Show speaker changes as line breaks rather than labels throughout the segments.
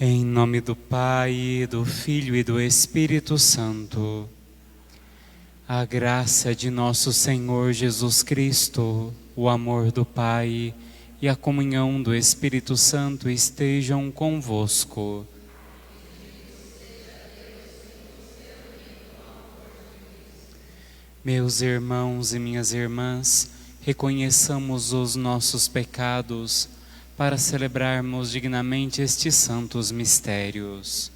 Em nome do Pai, do Filho e do Espírito Santo. A graça de nosso Senhor Jesus Cristo, o amor do Pai e a comunhão do Espírito Santo estejam convosco. Meus irmãos e minhas irmãs, reconheçamos os nossos pecados para celebrarmos dignamente estes santos mistérios.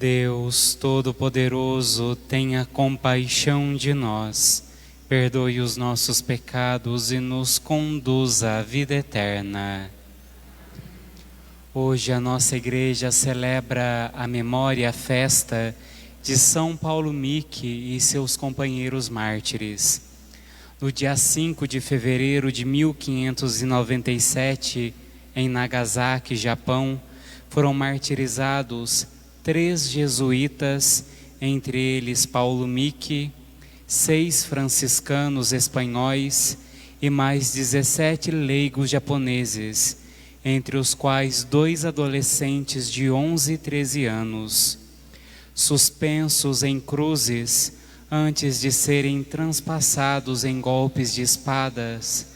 Deus Todo-Poderoso, tenha compaixão de nós, perdoe os nossos pecados e nos conduza à vida eterna. Hoje a nossa igreja celebra a memória, a festa de São Paulo Miki e seus companheiros mártires. No dia 5 de fevereiro de 1597, em Nagasaki, Japão, foram martirizados 3 jesuítas, entre eles Paulo Miki, 6 franciscanos espanhóis e mais 17 leigos japoneses, entre os quais 2 adolescentes de 11 e 13 anos. Suspensos em cruzes, antes de serem transpassados em golpes de espadas,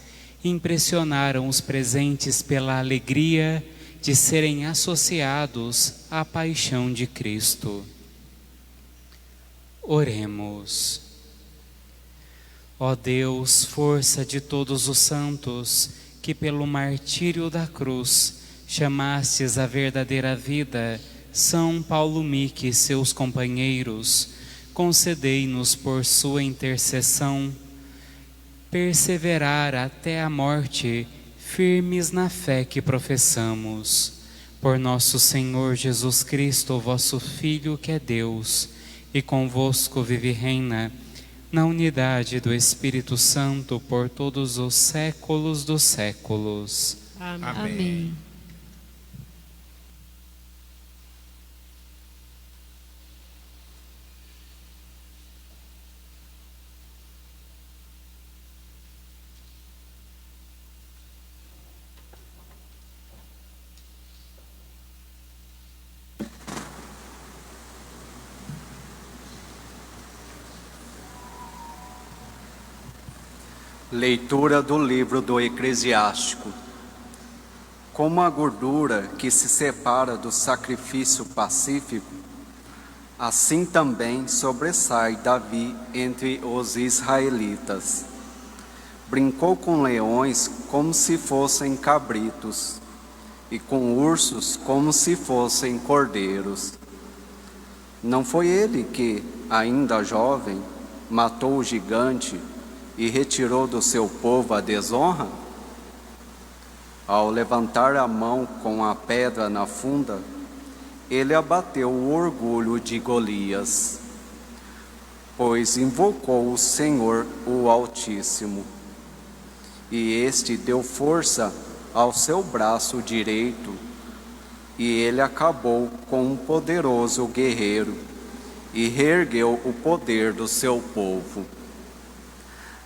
impressionaram os presentes pela alegria de serem associados à paixão de Cristo. Oremos. Ó Deus, força de todos os santos, que pelo martírio da cruz chamastes à verdadeira vida São Paulo Miki e seus companheiros, concedei-nos por sua intercessão perseverar até a morte, firmes na fé que professamos. Por nosso Senhor Jesus Cristo, vosso Filho, que é Deus, e convosco vive e reina, na unidade do Espírito Santo, por todos os séculos dos séculos.
Amém.
Amém.
Leitura do livro do Eclesiástico. Como a gordura que se separa do sacrifício pacífico, assim também sobressai Davi entre os israelitas. Brincou com leões como se fossem cabritos, e com ursos como se fossem cordeiros. Não foi ele que, ainda jovem, matou o gigante e retirou do seu povo a desonra? Ao levantar a mão com a pedra na funda, ele abateu o orgulho de Golias, pois invocou o Senhor, o Altíssimo, e este deu força ao seu braço direito, e ele acabou com um poderoso guerreiro, e reergueu o poder do seu povo.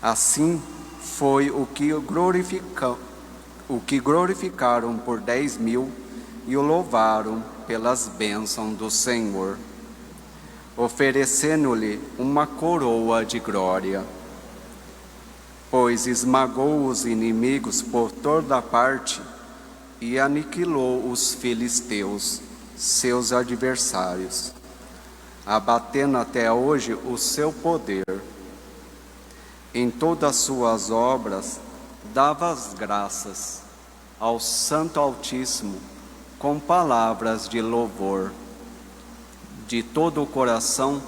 Assim foi o que glorificaram por 10.000 e o louvaram pelas bênçãos do Senhor, oferecendo-lhe uma coroa de glória, pois esmagou os inimigos por toda parte e aniquilou os filisteus, seus adversários, abatendo até hoje o seu poder. Em todas suas obras dava as graças ao Santo Altíssimo com palavras de louvor. De todo o coração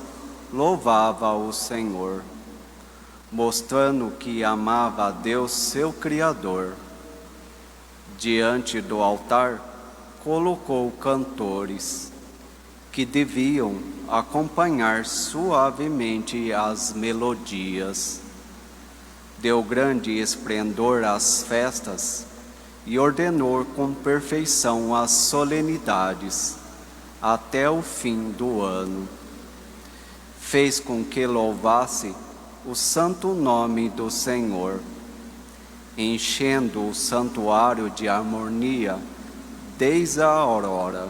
louvava o Senhor, mostrando que amava a Deus, seu Criador. Diante do altar colocou cantores, que deviam acompanhar suavemente as melodias. Deu grande esplendor às festas e ordenou com perfeição as solenidades até o fim do ano. Fez com que louvasse o santo nome do Senhor, enchendo o santuário de harmonia desde a aurora.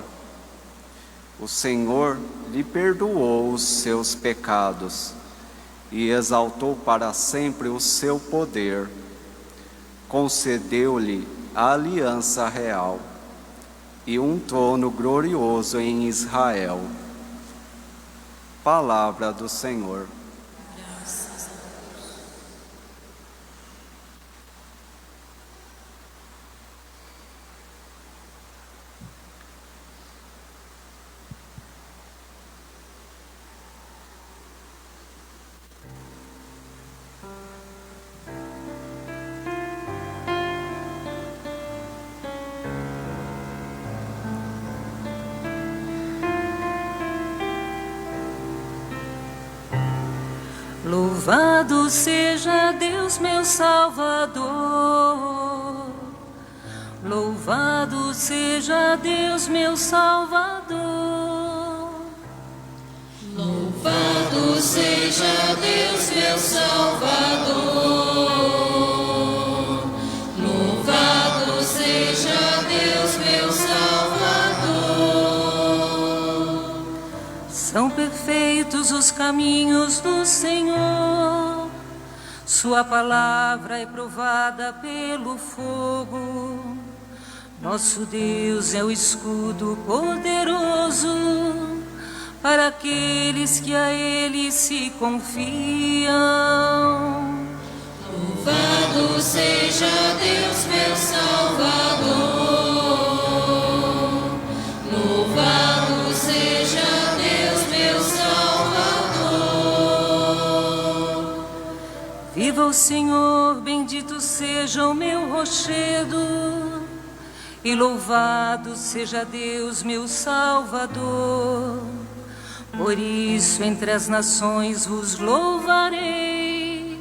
O Senhor lhe perdoou os seus pecados e exaltou para sempre o seu poder. Concedeu-lhe a aliança real e um trono glorioso em Israel. Palavra do Senhor.
Louvado seja Deus, meu Salvador. Louvado seja Deus, meu Salvador.
Louvado seja Deus, meu Salvador. Louvado seja Deus, meu Salvador.
São perfeitos os caminhos do Senhor, sua palavra é provada pelo fogo. Nosso Deus é o escudo poderoso para aqueles que a Ele se confiam.
Louvado seja Deus, meu Salvador. Louvado seja Deus, meu Salvador.
Viva o Senhor, bendito seja o meu rochedo, e louvado seja Deus, meu Salvador. Por isso entre as nações vos louvarei,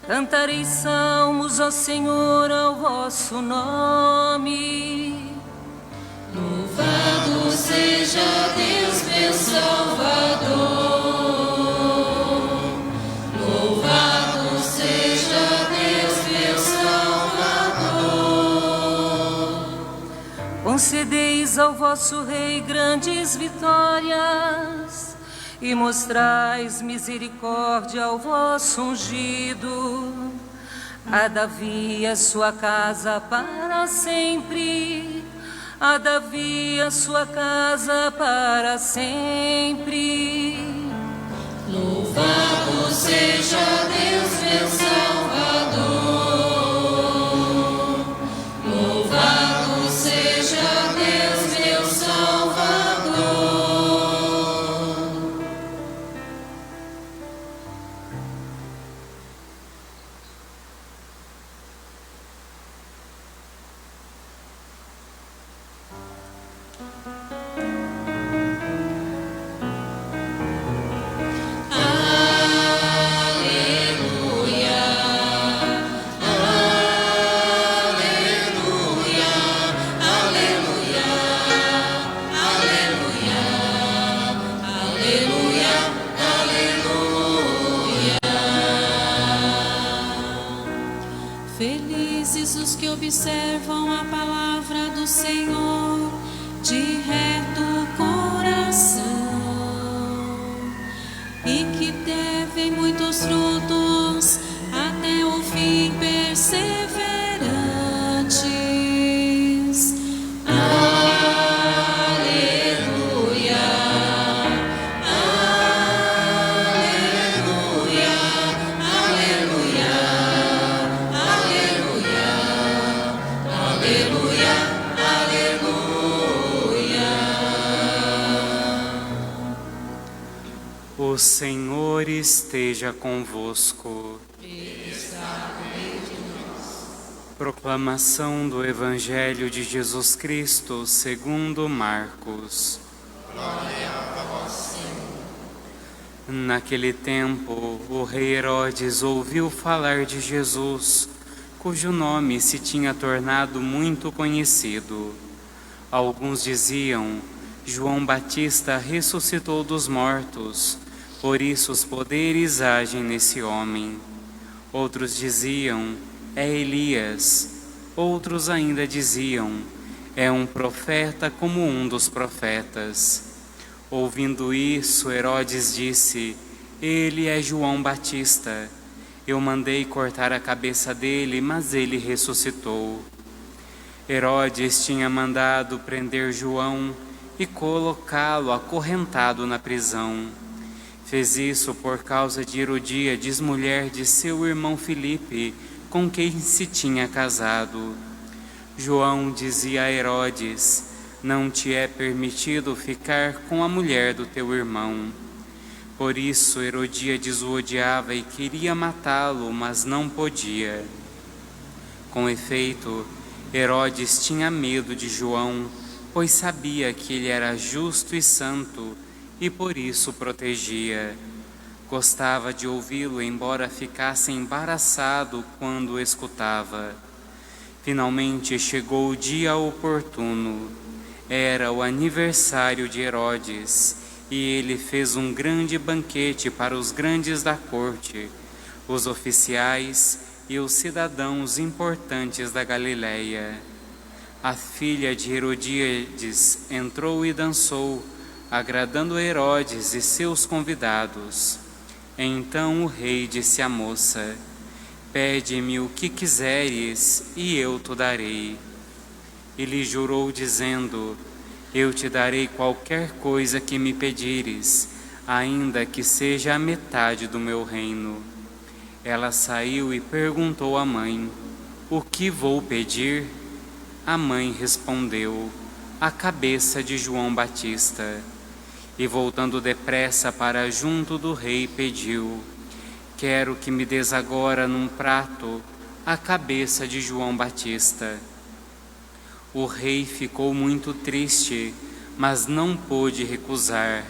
cantarei salmos ao Senhor, ao vosso nome.
Louvado seja Deus, meu Salvador. Louvado seja Deus, meu Salvador.
Concedeis ao vosso Rei grandes vitórias, e mostrais misericórdia ao vosso ungido. a Davi a sua casa para sempre, a Davi a sua casa para sempre.
Louvado seja Deus, meu Salvador. Louvado seja Deus, meu Salvador.
Felizes os que observam a palavra do Senhor de reto coração e que devem muitos frutos até o fim perseverantes. Aleluia, aleluia, aleluia. Aleluia, aleluia.
O Senhor esteja convosco. Proclamação do Evangelho de Jesus Cristo segundo Marcos. Glória a vós, Senhor. Naquele tempo, o rei Herodes ouviu falar de Jesus, cujo nome se tinha tornado muito conhecido. Alguns diziam: João Batista ressuscitou dos mortos, por isso os poderes agem nesse homem. Outros diziam: é Elias. Outros ainda diziam: é um profeta como um dos profetas. Ouvindo isso, Herodes disse: ele é João Batista. Eu mandei cortar a cabeça dele, mas ele ressuscitou. Herodes tinha mandado prender João e colocá-lo acorrentado na prisão. Fez isso por causa de Herodíades, mulher de seu irmão Filipe, com quem se tinha casado. João dizia a Herodes: não te é permitido ficar com a mulher do teu irmão. Por isso Herodíades o odiava e queria matá-lo, mas não podia. Com efeito, Herodes tinha medo de João, pois sabia que ele era justo e santo, e por isso o protegia. Gostava de ouvi-lo, embora ficasse embaraçado quando o escutava. Finalmente chegou o dia oportuno. Era o aniversário de Herodes, e ele fez um grande banquete para os grandes da corte, os oficiais e os cidadãos importantes da Galileia. A filha de Herodíades entrou e dançou, agradando Herodes e seus convidados. Então o rei disse à moça: pede-me o que quiseres e eu te darei. E lhe jurou dizendo: eu te darei qualquer coisa que me pedires, ainda que seja a metade do meu reino. Ela saiu e perguntou à mãe: o que vou pedir? A mãe respondeu: a cabeça de João Batista. E voltando depressa para junto do rei, pediu: quero que me des agora num prato a cabeça de João Batista. O rei ficou muito triste, mas não pôde recusar.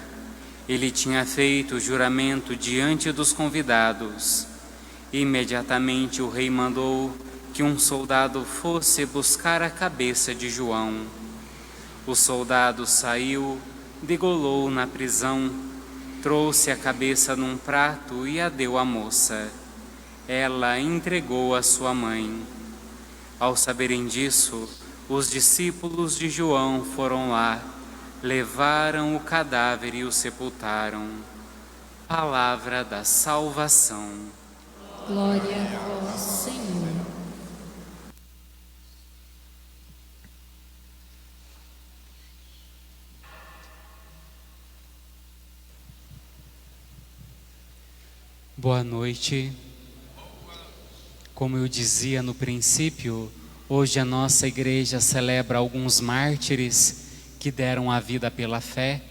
Ele tinha feito o juramento diante dos convidados. Imediatamente o rei mandou que um soldado fosse buscar a cabeça de João. O soldado saiu, degolou na prisão, trouxe a cabeça num prato e a deu à moça. Ela entregou a sua mãe. Ao saberem disso, os discípulos de João foram lá, levaram o cadáver e o sepultaram. Palavra da salvação.
Glória a vós, Senhor.
Boa noite. Como eu dizia no princípio, hoje a nossa igreja celebra alguns mártires que deram a vida pela fé,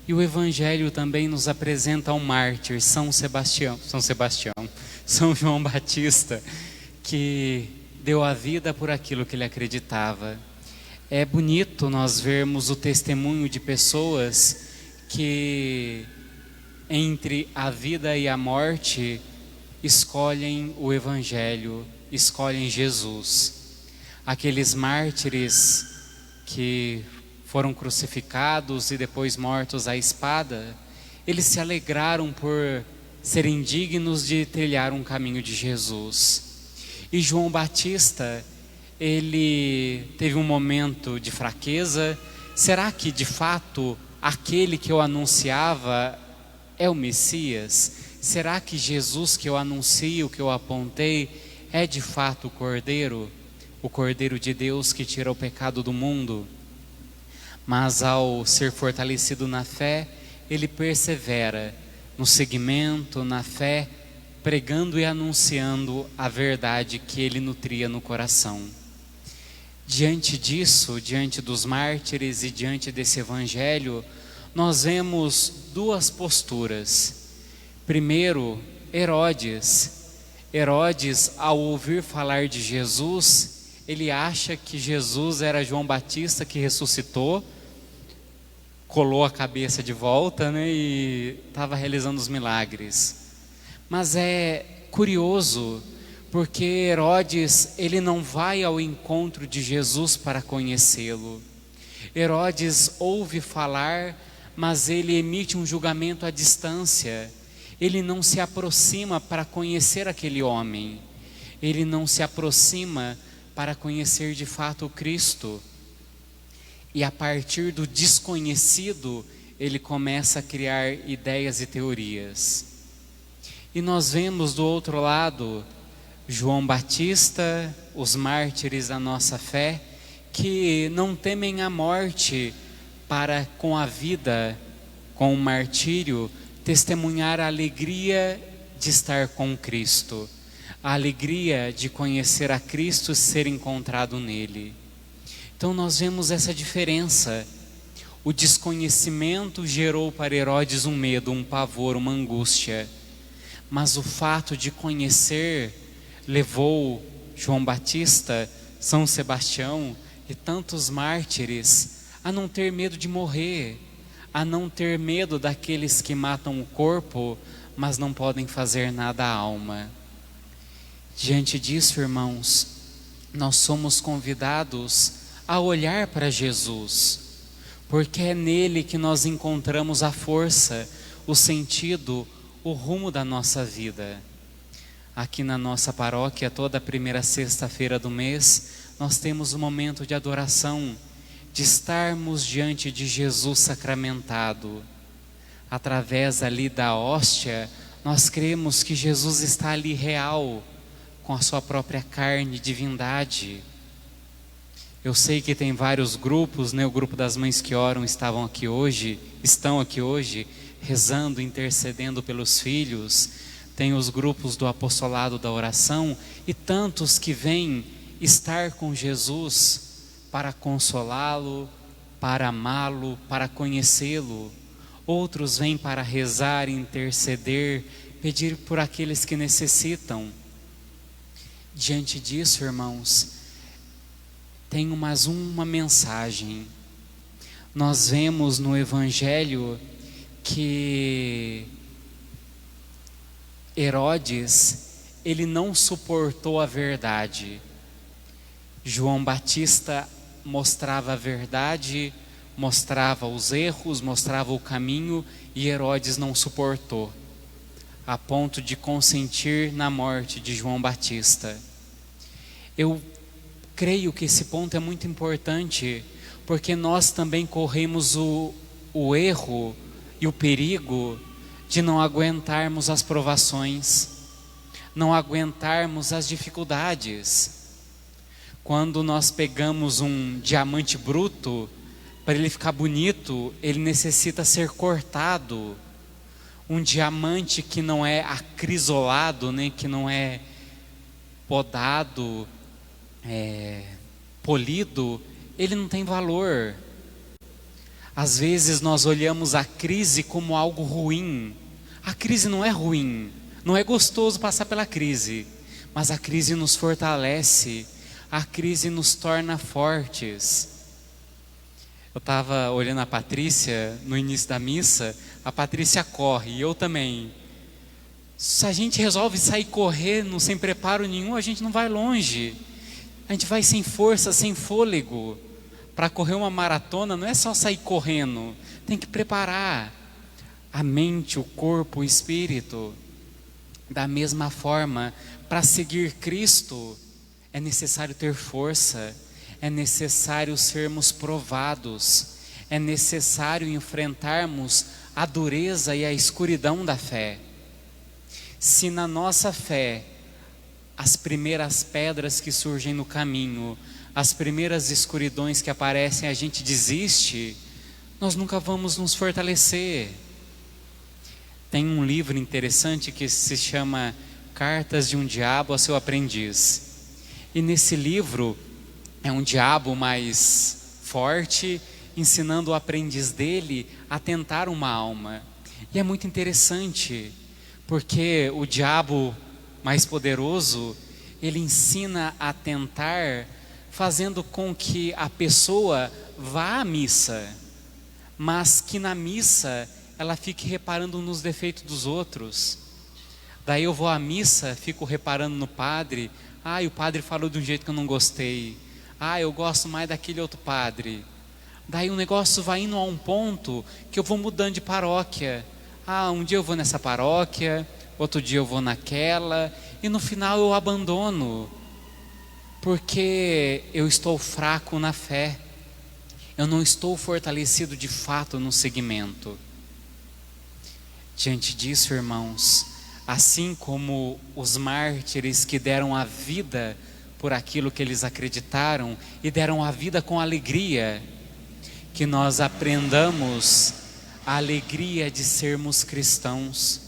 e o Evangelho também nos apresenta um mártir, São João Batista, que deu a vida por aquilo que ele acreditava. É bonito nós vermos o testemunho de pessoas que entre a vida e a morte escolhem o Evangelho, escolhem Jesus. Aqueles mártires que foram crucificados e depois mortos à espada, eles se alegraram por serem dignos de trilhar um caminho de Jesus. E João Batista, ele teve um momento de fraqueza. Será que de fato aquele que eu anunciava é o Messias? Será que Jesus que eu anuncio, que eu apontei, é de fato o Cordeiro de Deus que tira o pecado do mundo? Mas ao ser fortalecido na fé, ele persevera no seguimento, na fé, pregando e anunciando a verdade que ele nutria no coração. Diante disso, diante dos mártires e diante desse Evangelho, nós vemos duas posturas. Primeiro, Herodes. Herodes, ao ouvir falar de Jesus, ele acha que Jesus era João Batista que ressuscitou, colou a cabeça de volta, e estava realizando os milagres. Mas é curioso, porque Herodes, ele não vai ao encontro de Jesus para conhecê-lo. Herodes ouve falar, mas ele emite um julgamento à distância. Ele não se aproxima para conhecer aquele homem. Ele não se aproxima para conhecer de fato o Cristo. E a partir do desconhecido, ele começa a criar ideias e teorias. E nós vemos do outro lado, João Batista, os mártires da nossa fé, que não temem a morte para, com a vida, com o martírio, testemunhar a alegria de estar com Cristo, a alegria de conhecer a Cristo e ser encontrado nele. Então nós vemos essa diferença. O desconhecimento gerou para Herodes um medo, um pavor, uma angústia, mas o fato de conhecer levou João Batista, São Sebastião e tantos mártires a não ter medo de morrer, a não ter medo daqueles que matam o corpo, mas não podem fazer nada à alma. Diante disso, irmãos, nós somos convidados a olhar para Jesus, porque é nele que nós encontramos a força, o sentido, o rumo da nossa vida. Aqui na nossa paróquia, toda a primeira sexta-feira do mês, nós temos um momento de adoração, de estarmos diante de Jesus sacramentado. Através ali da hóstia, nós cremos que Jesus está ali real, com a sua própria carne, divindade. Eu sei que tem vários grupos, o grupo das mães que oram estão aqui hoje, rezando, intercedendo pelos filhos. Tem os grupos do apostolado da oração e tantos que vêm estar com Jesus para consolá-lo, para amá-lo, para conhecê-lo. Outros vêm para rezar, interceder, pedir por aqueles que necessitam. Diante disso, irmãos, tenho mais uma mensagem. Nós vemos no Evangelho que Herodes, ele não suportou a verdade. João Batista mostrava a verdade, mostrava os erros, mostrava o caminho, e Herodes não suportou, a ponto de consentir na morte de João Batista. Eu creio que esse ponto é muito importante, porque nós também corremos o erro e o perigo de não aguentarmos as provações, não aguentarmos as dificuldades. Quando nós pegamos um diamante bruto, para ele ficar bonito, ele necessita ser cortado. Um diamante que não é acrisolado, né, que não é podado, polido, ele não tem valor. Às vezes nós olhamos a crise como algo ruim. A crise não é ruim, não é gostoso passar pela crise, mas a crise nos fortalece, a crise nos torna fortes. Eu estava olhando a Patrícia no início da missa, a Patrícia corre, e eu também. Se a gente resolve sair correndo sem preparo nenhum, a gente não vai longe. A gente vai sem força, sem fôlego. Para correr uma maratona não é só sair correndo, tem que preparar a mente, o corpo, o espírito. Da mesma forma, para seguir Cristo, é necessário ter força, é necessário sermos provados, é necessário enfrentarmos a dureza e a escuridão da fé. Se na nossa fé, as primeiras pedras que surgem no caminho, as primeiras escuridões que aparecem, a gente desiste, nós nunca vamos nos fortalecer. Tem um livro interessante que se chama Cartas de um Diabo a Seu Aprendiz. E nesse livro é um diabo mais forte, ensinando o aprendiz dele a tentar uma alma. E é muito interessante, porque o diabo mais poderoso, ele ensina a tentar, fazendo com que a pessoa vá à missa, mas que na missa ela fique reparando nos defeitos dos outros. Daí eu vou à missa, fico reparando no padre. O padre falou de um jeito que eu não gostei. Eu gosto mais daquele outro padre. Daí o negócio vai indo a um ponto que eu vou mudando de paróquia. Um dia eu vou nessa paróquia, outro dia eu vou naquela, e no final eu abandono, porque eu estou fraco na fé, eu não estou fortalecido de fato no segmento. Diante disso, irmãos, assim como os mártires que deram a vida por aquilo que eles acreditaram e deram a vida com alegria, que nós aprendamos a alegria de sermos cristãos,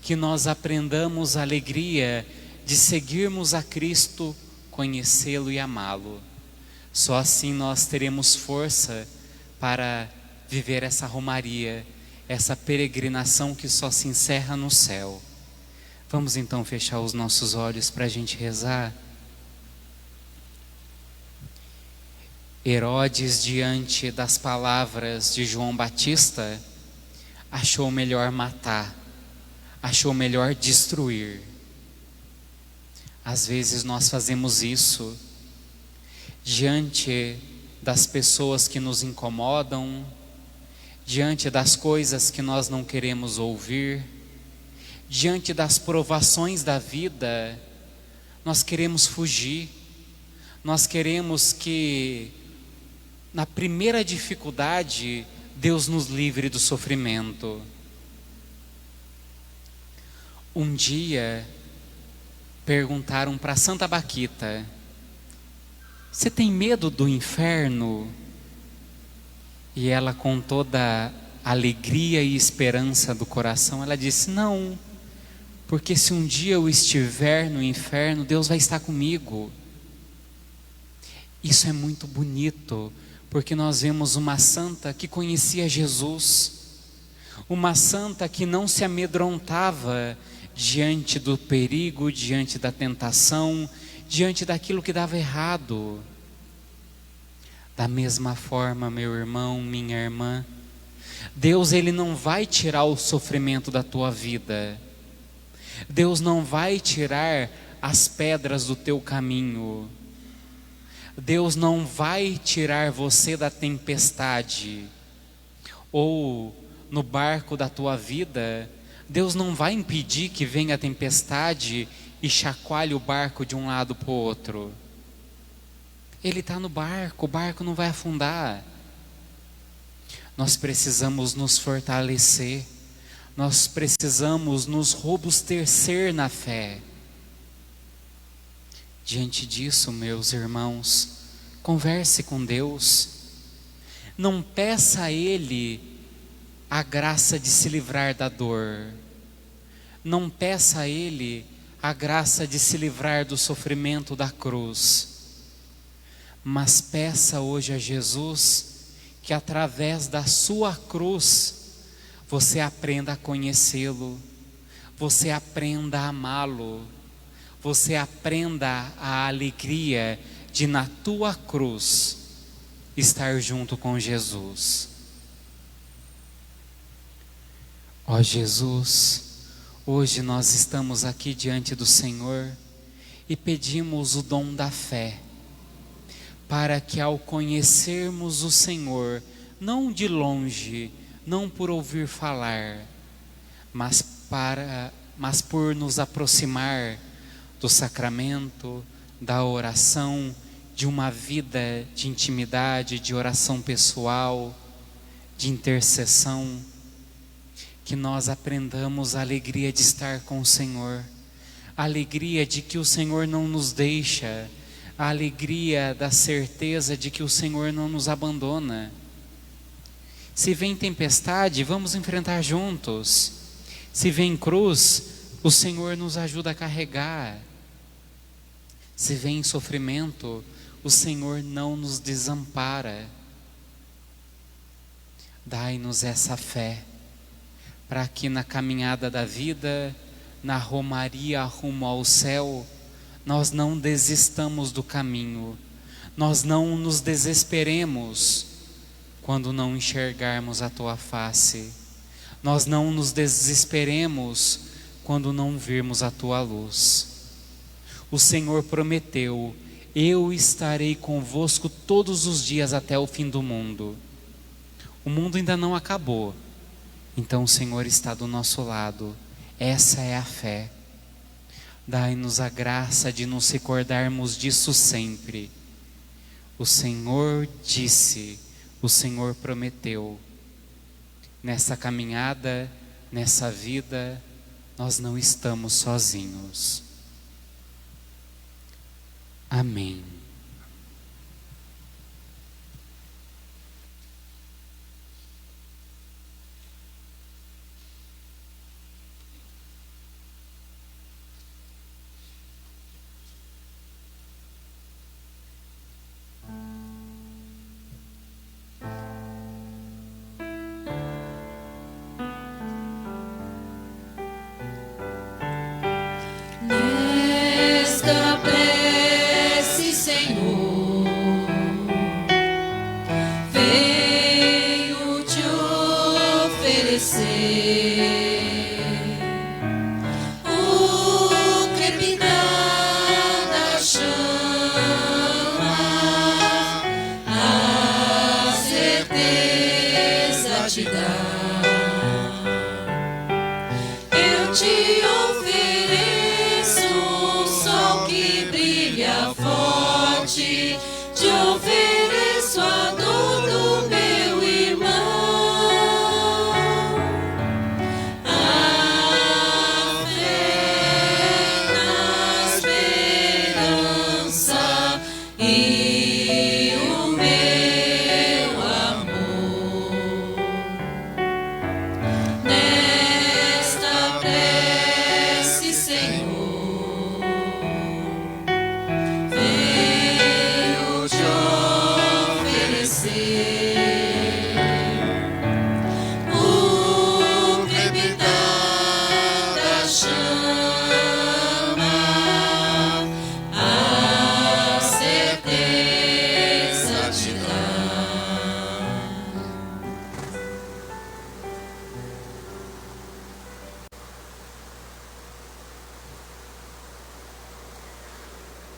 que nós aprendamos a alegria de seguirmos a Cristo, conhecê-lo e amá-lo. Só assim nós teremos força para viver essa romaria, essa peregrinação que só se encerra no céu. Vamos então fechar os nossos olhos para a gente rezar. Herodes, diante das palavras de João Batista, achou melhor matar, achou melhor destruir. Às vezes nós fazemos isso diante das pessoas que nos incomodam, diante das coisas que nós não queremos ouvir, diante das provações da vida, nós queremos fugir, nós queremos que na primeira dificuldade Deus nos livre do sofrimento. Um dia perguntaram para Santa Baquita: você tem medo do inferno? E ela, com toda a alegria e esperança do coração, ela disse: não, porque se um dia eu estiver no inferno, Deus vai estar comigo. Isso é muito bonito, porque nós vemos uma santa que conhecia Jesus, uma santa que não se amedrontava diante do perigo, diante da tentação, diante daquilo que dava errado. Da mesma forma, meu irmão, minha irmã, Deus, Ele não vai tirar o sofrimento da tua vida. Deus não vai tirar as pedras do teu caminho. Deus não vai tirar você da tempestade. Ou no barco da tua vida, Deus não vai impedir que venha a tempestade e chacoalhe o barco de um lado para o outro. Ele está no barco, o barco não vai afundar. Nós precisamos nos fortalecer, nós precisamos nos robustecer na fé. Diante disso, meus irmãos, converse com Deus, não peça a Ele a graça de se livrar da dor, não peça a Ele a graça de se livrar do sofrimento da cruz, mas peça hoje a Jesus que através da sua cruz você aprenda a conhecê-lo, você aprenda a amá-lo, você aprenda a alegria de na tua cruz estar junto com Jesus. Ó Jesus, hoje nós estamos aqui diante do Senhor e pedimos o dom da fé, para que ao conhecermos o Senhor, não de longe, não por ouvir falar, mas por nos aproximar do sacramento, da oração, de uma vida de intimidade, de oração pessoal, de intercessão, que nós aprendamos a alegria de estar com o Senhor, a alegria de que o Senhor não nos deixa, a alegria da certeza de que o Senhor não nos abandona. Se vem tempestade, vamos enfrentar juntos. Se vem cruz, o Senhor nos ajuda a carregar. Se vem sofrimento, o Senhor não nos desampara. Dai-nos essa fé, para que na caminhada da vida, na romaria rumo ao céu, nós não desistamos do caminho, nós não nos desesperemos quando não enxergarmos a tua face, nós não nos desesperemos quando não virmos a tua luz. O Senhor prometeu: eu estarei convosco todos os dias até o fim do mundo. O mundo ainda não acabou, então o Senhor está do nosso lado. Essa é a fé. Dai-nos a graça de nos recordarmos disso sempre. O Senhor disse, o Senhor prometeu. Nessa caminhada, nessa vida, nós não estamos sozinhos. Amém.
Nesta prece, Senhor, venho te oferecer o crepitar da chama, a certeza te dá. Eu te ofereço o sol que brilha forte, te ofereço a dor do meu irmão, a fé na esperança e o meu amor. Nesta prece, Senhor, venho te oferecer o crepitar da chama, a certeza te dá.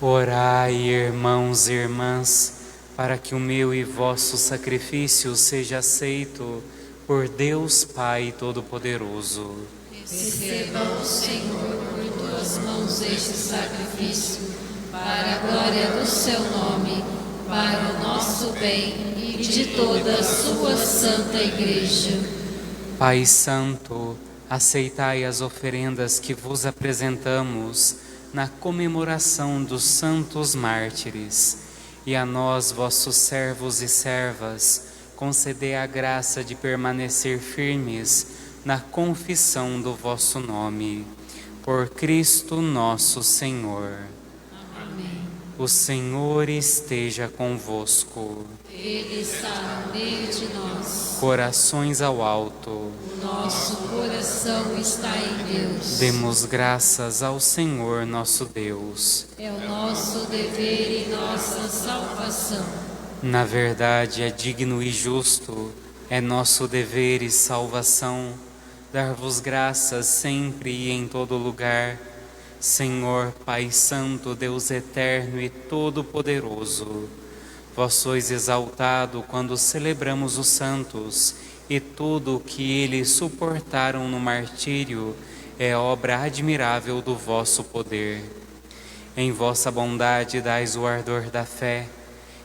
Orai, irmãos e irmãs, para que o meu e vosso sacrifício seja aceito por Deus Pai Todo-Poderoso.
Receba o Senhor por tuas mãos este sacrifício, para a glória do seu nome, para o nosso bem e de toda a sua santa igreja.
Pai Santo, aceitai as oferendas que vos apresentamos na comemoração dos santos mártires, e a nós, vossos servos e servas, concedei a graça de permanecer firmes na confissão do vosso nome. Por Cristo nosso Senhor.
Amém.
O Senhor esteja convosco.
Ele está no meio de nós.
Corações ao alto.
O nosso coração está em Deus.
Demos graças ao Senhor nosso Deus.
É o nosso dever e nossa salvação.
Na verdade, é digno e justo, é nosso dever e salvação, dar-vos graças sempre e em todo lugar, Senhor, Pai Santo, Deus eterno e todo-poderoso. Vós sois exaltado quando celebramos os santos, e tudo o que eles suportaram no martírio é obra admirável do vosso poder. Em vossa bondade dais o ardor da fé,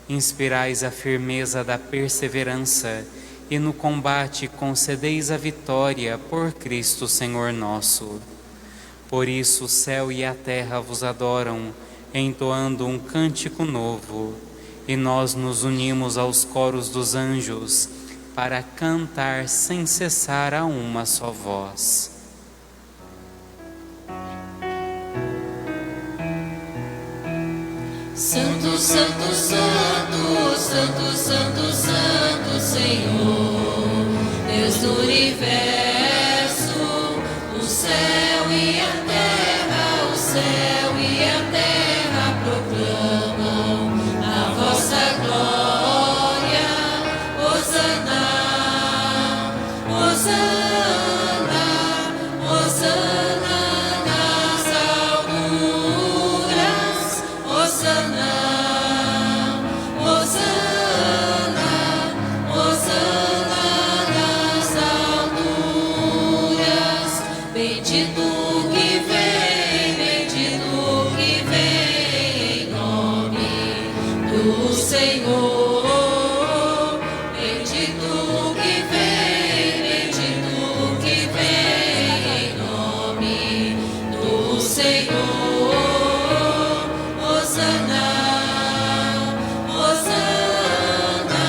inspirais a firmeza da perseverança, e no combate concedeis a vitória por Cristo Senhor nosso. Por isso o céu e a terra vos adoram, entoando um cântico novo, e nós nos unimos aos coros dos anjos, para cantar sem cessar a uma só voz.
Santo, santo, santo, santo, santo, santo, Senhor, Deus do universo, o céu e a terra, o céu e a terra proclamam a vossa glória. Hosana, Hosana, Hosana nas alturas, Hosana, Hosana, Hosana nas alturas. Bendito que vem em nome do Senhor. Bendito que vem em nome do Senhor. Hosana, Hosana,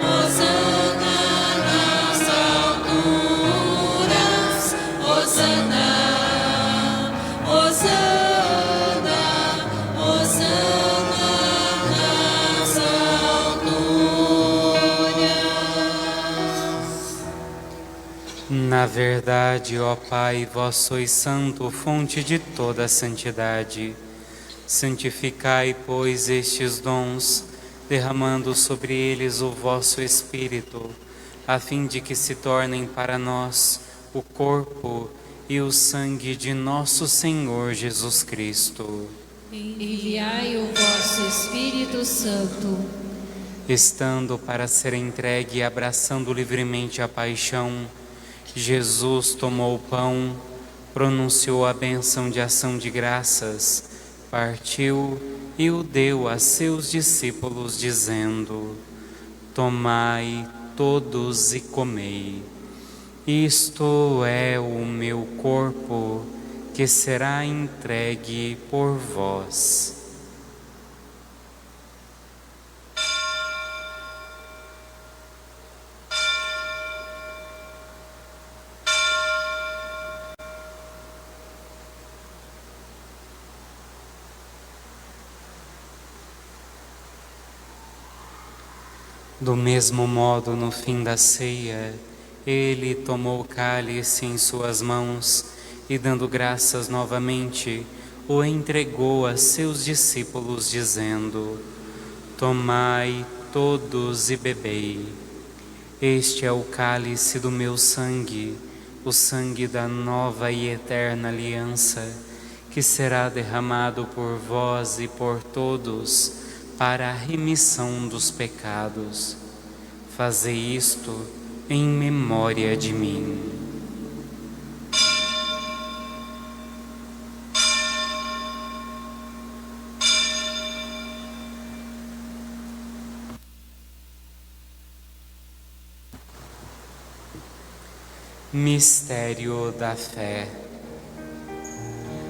Hosana nas alturas. Hosana, Hosana, Hosana nas alturas.
Na verdade, ó Pai, vós sois santo, fonte de toda a santidade. Santificai, pois, estes dons, derramando sobre eles o vosso Espírito, a fim de que se tornem para nós o corpo e o sangue de nosso Senhor Jesus Cristo.
Enviai o vosso Espírito Santo.
Estando para ser entregue e abraçando livremente a paixão, Jesus tomou o pão, pronunciou a bênção de ação de graças, partiu e o deu a seus discípulos, dizendo: Tomai todos e comei. Isto é o meu corpo, que será entregue por vós. Do mesmo modo, no fim da ceia, ele tomou o cálice em suas mãos e, dando graças novamente, o entregou a seus discípulos, dizendo: Tomai todos e bebei. Este é o cálice do meu sangue, o sangue da nova e eterna aliança, que será derramado por vós e por todos, para a remissão dos pecados. Fazei isto em memória de mim. Mistério da fé.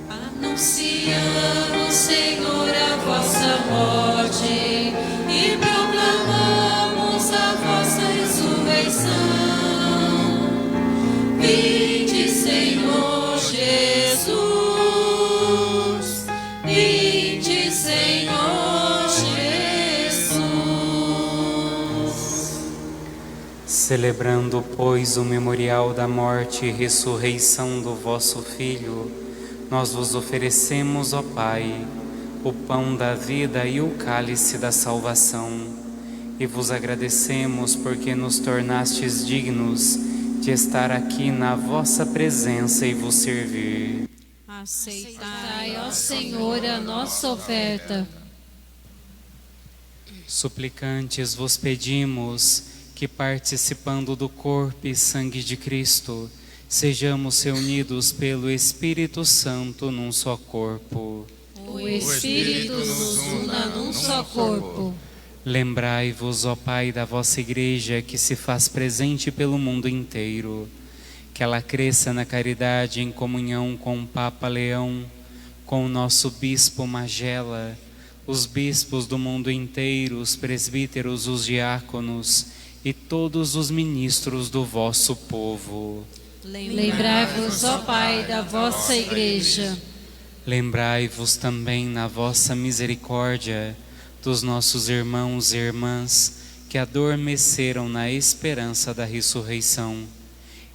Anunciamos, Senhor, a vossa morte e proclamamos a vossa ressurreição. Vinde, Senhor Jesus.
Celebrando, pois, o memorial da morte e ressurreição do vosso Filho, nós vos oferecemos, ó Pai, o pão da vida e o cálice da salvação, e vos agradecemos porque nos tornastes dignos de estar aqui na vossa presença e vos servir.
Aceitai, ó Senhor, a nossa oferta.
Suplicantes vos pedimos que, participando do corpo e sangue de Cristo, sejamos reunidos pelo Espírito Santo num só corpo.
O Espírito nos una num só corpo.
Lembrai-vos, ó Pai, da vossa Igreja que se faz presente pelo mundo inteiro, que ela cresça na caridade em comunhão com o Papa Leão, com o nosso Bispo Magela, os bispos do mundo inteiro, os presbíteros, os diáconos e todos os ministros do vosso povo.
Lembrai-vos, ó Pai, da vossa Igreja.
Lembrai-vos também, na vossa misericórdia, dos nossos irmãos e irmãs que adormeceram na esperança da ressurreição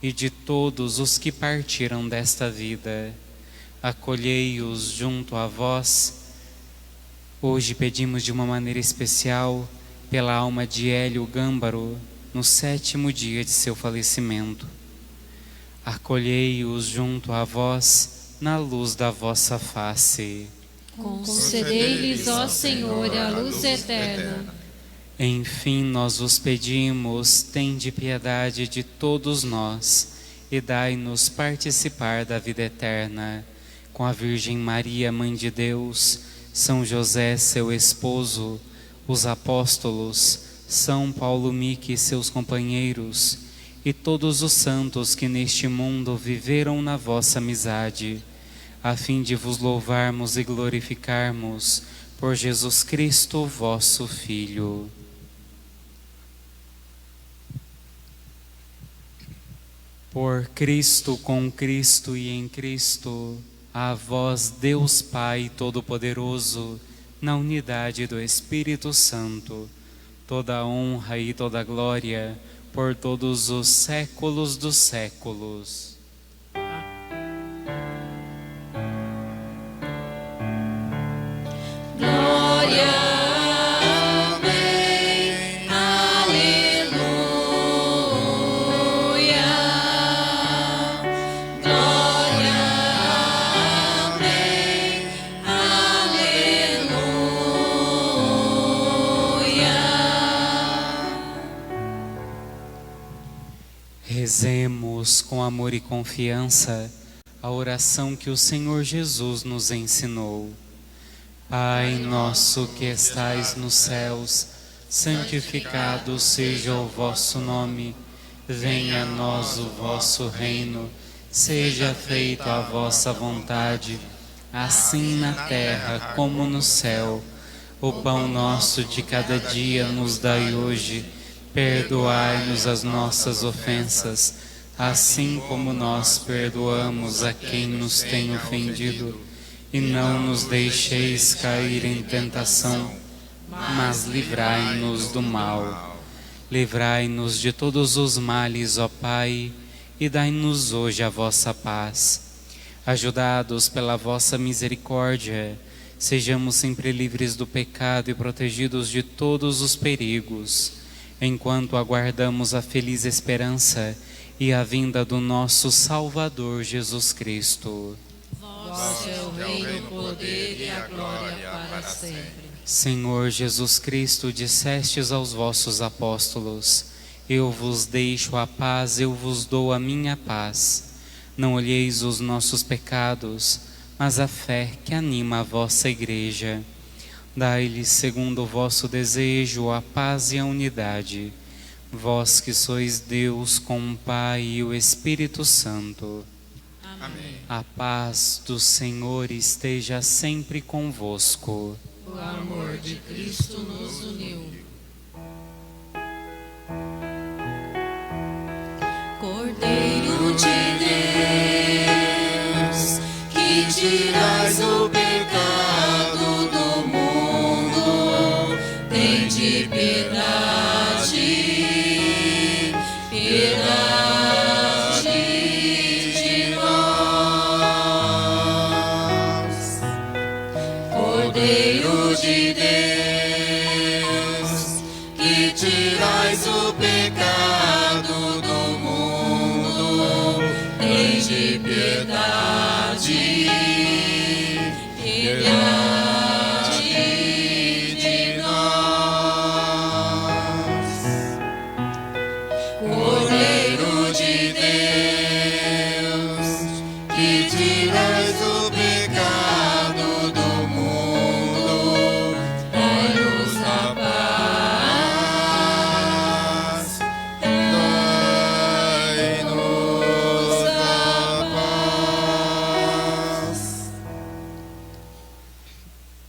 e de todos os que partiram desta vida. Acolhei-os junto a vós. Hoje pedimos de uma maneira especial pela alma de Hélio Gâmbaro, no 7º dia de seu falecimento. Acolhei-os junto a vós, na luz da vossa face.
Concedei-lhes, ó Senhor, a luz eterna.
Enfim, nós vos pedimos, tende piedade de todos nós e dai-nos participar da vida eterna. Com a Virgem Maria, Mãe de Deus, São José, seu esposo, os apóstolos, São Paulo Mique e seus companheiros, e todos os santos que neste mundo viveram na vossa amizade, a fim de vos louvarmos e glorificarmos por Jesus Cristo, vosso Filho. Por Cristo, com Cristo e em Cristo, a vós, Deus Pai Todo-Poderoso, na unidade do Espírito Santo, toda a honra e toda a glória, por todos os séculos dos séculos.
Glória, amém, aleluia. Glória, amém, aleluia.
Rezemos com amor e confiança a oração que o Senhor Jesus nos ensinou. Pai nosso que estais nos céus, santificado seja o vosso nome. Venha a nós o vosso reino. Seja feita a vossa vontade, assim na terra como no céu. O pão nosso de cada dia nos dai hoje. Perdoai-nos as nossas ofensas, assim como nós perdoamos a quem nos tem ofendido. E não nos deixeis cair em tentação, mas livrai-nos do mal. Livrai-nos de todos os males, ó Pai, e dai-nos hoje a vossa paz. Ajudados pela vossa misericórdia, sejamos sempre livres do pecado e protegidos de todos os perigos, enquanto aguardamos a feliz esperança e a vinda do nosso Salvador Jesus Cristo.
Vosso é o reino, o poder e a glória para sempre.
Senhor Jesus Cristo, dissestes aos vossos apóstolos: eu vos deixo a paz, eu vos dou a minha paz. Não olheis os nossos pecados, mas a fé que anima a vossa Igreja. Dai-lhes, segundo o vosso desejo, a paz e a unidade. Vós que sois Deus com o Pai e o Espírito Santo.
Amém.
A paz do Senhor esteja sempre convosco.
O amor de Cristo nos uniu.
Cordeiro de Deus, que tirais o pecado do mundo, tende piedade,
tende piedade, piedade de nós. Cordeiro de Deus, que tirais o pecado do mundo, dai-nos a paz, dai-nos a paz.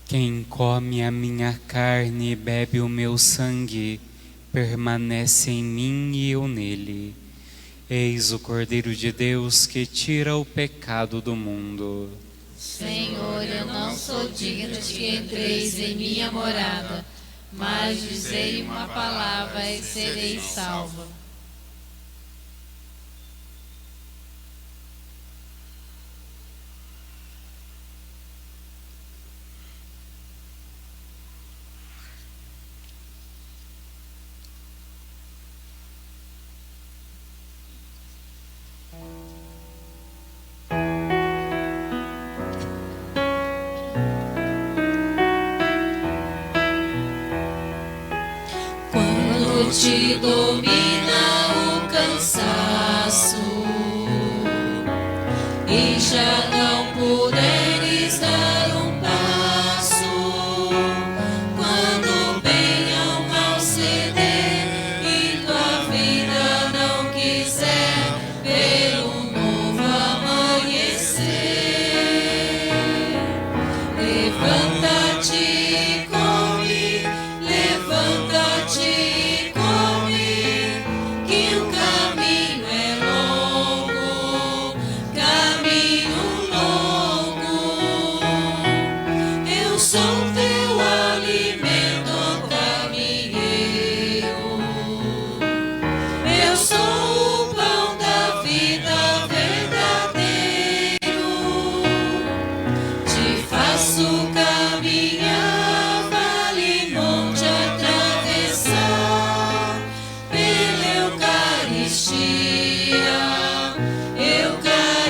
Quem come a minha carne e bebe o meu sangue, permanece em mim e eu nele. Eis o Cordeiro de Deus que tira o pecado do mundo.
Senhor, eu não sou digno de que entreis em minha morada, mas dizei uma palavra e serei salva. Quando te domina o cansaço e já não puderes dar um passo, quando bem ao mal ceder e tua vida não quiser ver um novo amanhecer, levanta-te e come, levanta-te e come, que o caminho é longo, caminho longo. Eu sou teu alimento, caminheiro. Eu sou o pão da vida verdadeiro. Te faço caminhar, vale, monte, atravessar pela Eucaristia, Eucaristia.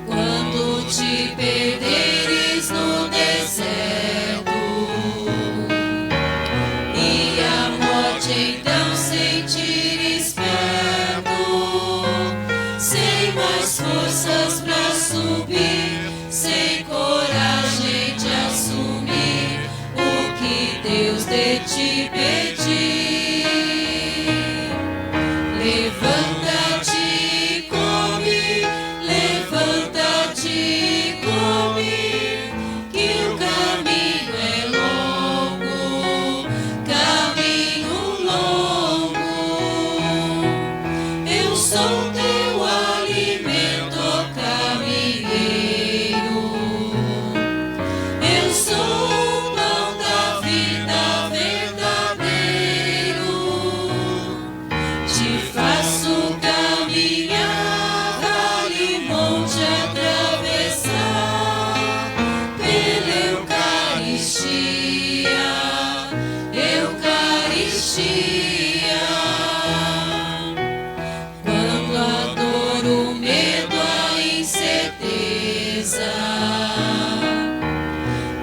Quando te perderes no deserto e a morte então sentires perto, sem mais forças pra subir, sem coragem de assumir o que Deus de ti pedir. Levanta-te e come, levanta-te e come, que o caminho é longo, caminho longo. Eu sou teu alimento, caminheiro. Eu sou o pão da vida verdadeiro. Te faço caminhar, vale, monte, atravessar pela Eucaristia, Eucaristia. Quando a dor, o medo, a incerteza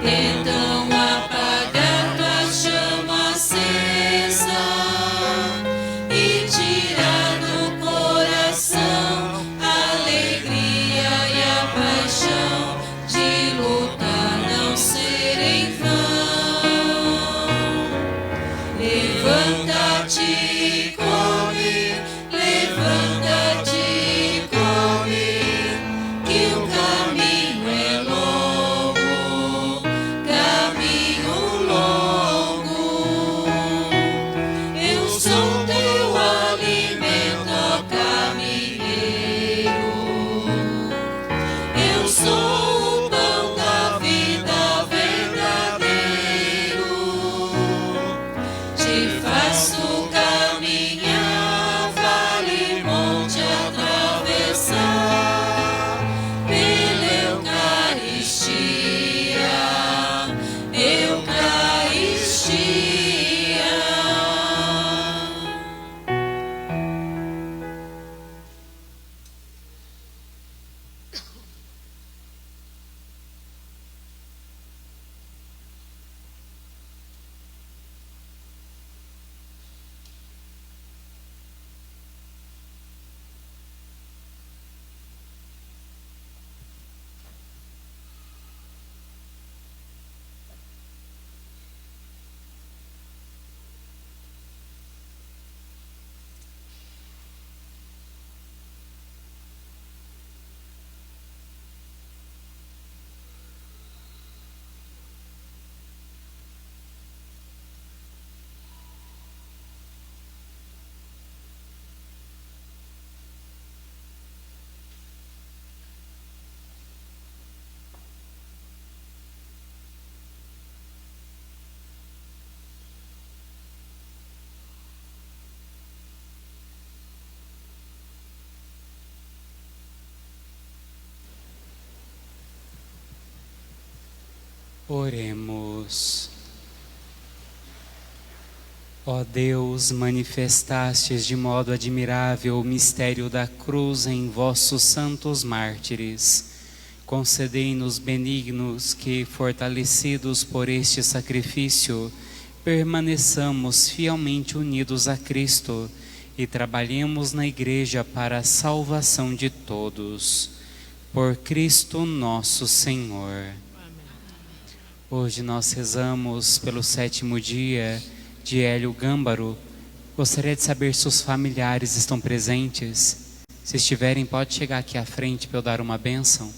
tentam apagar tua chama acesa e tirar
Oremos. Ó Deus, manifestastes de modo admirável o mistério da cruz em vossos santos mártires. Concedei-nos benignos que, fortalecidos por este sacrifício, permaneçamos fielmente unidos a Cristo e trabalhemos na Igreja para a salvação de todos. Por Cristo nosso Senhor. Hoje nós rezamos pelo 7º dia de Hélio Gâmbaro. Gostaria de saber se os familiares estão presentes. Se estiverem, pode chegar aqui à frente para eu dar uma bênção.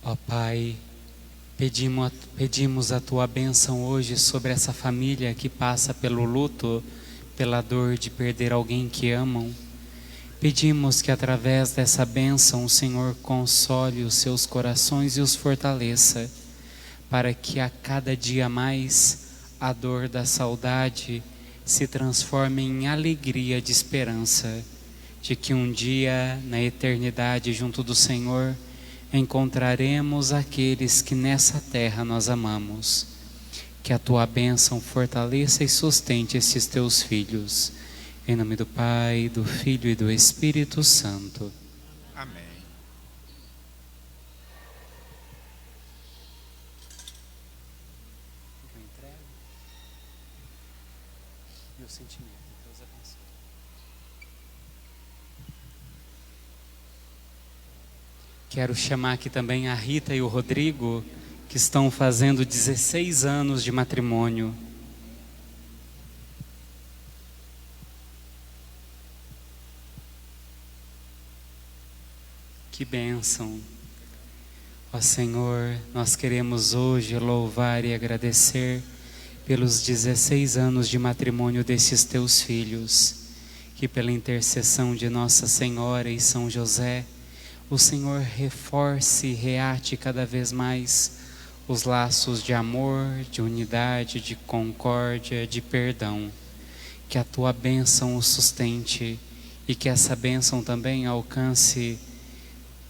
Ó Pai, pedimos a Tua bênção hoje sobre essa família que passa pelo luto, pela dor de perder alguém que amam. Pedimos que através dessa bênção o Senhor console os seus corações e os fortaleça, para que a cada dia mais a dor da saudade se transforme em alegria de esperança, de que um dia na eternidade junto do Senhor encontraremos aqueles que nessa terra nós amamos. Que a Tua bênção fortaleça e sustente esses Teus filhos. Em nome do Pai, do Filho e do Espírito Santo.
Amém.
Meu sentimento, Deus abençoe. Quero chamar aqui também a Rita e o Rodrigo, que estão fazendo 16 anos de matrimônio. Que bênção. Ó Senhor, nós queremos hoje louvar e agradecer pelos 16 anos de matrimônio desses Teus filhos, que pela intercessão de Nossa Senhora e São José, o Senhor reforce e reate cada vez mais os laços de amor, de unidade, de concórdia, de perdão. Que a Tua bênção o sustente e que essa bênção também alcance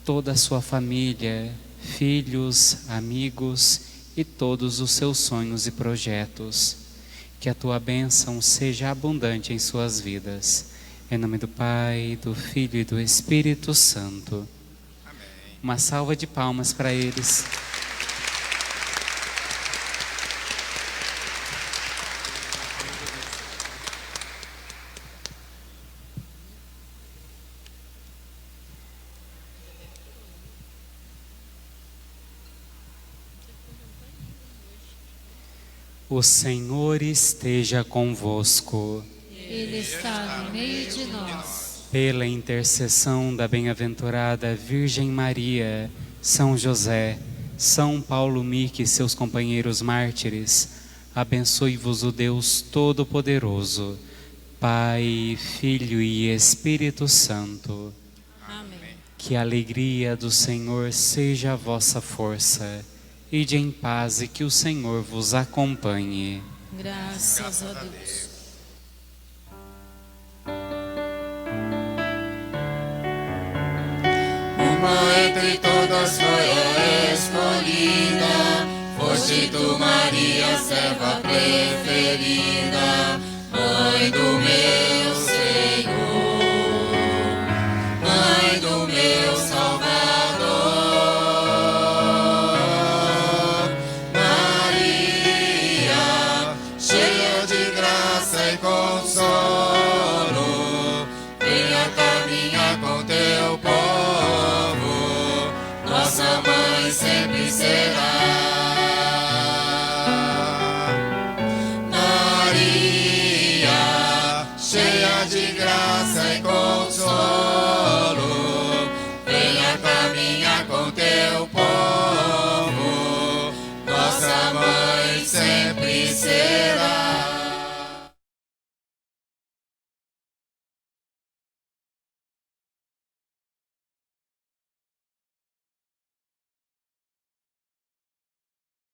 toda a sua família, filhos, amigos e todos os seus sonhos e projetos. Que a Tua bênção seja abundante em suas vidas. Em nome do Pai, do Filho e do Espírito Santo. Uma salva de palmas para eles. O Senhor esteja convosco.
Ele está no meio de nós.
Pela intercessão da bem-aventurada Virgem Maria, São José, São Paulo Mique e seus companheiros mártires, abençoe-vos o Deus Todo-Poderoso, Pai, Filho e Espírito Santo.
Amém.
Que a alegria do Senhor seja a vossa força. Ide em paz e que o Senhor vos acompanhe.
Graças a Deus.
Uma entre todas foi a escolhida, foste tu, Maria, serva preferida, mãe do meu Senhor, mãe do meu Salvador. Maria, cheia de graça e consolo, venha caminhar com teu povo. Nossa mãe sempre será. Maria, cheia de graça e consolo, venha caminhar com teu povo. Nossa mãe sempre será.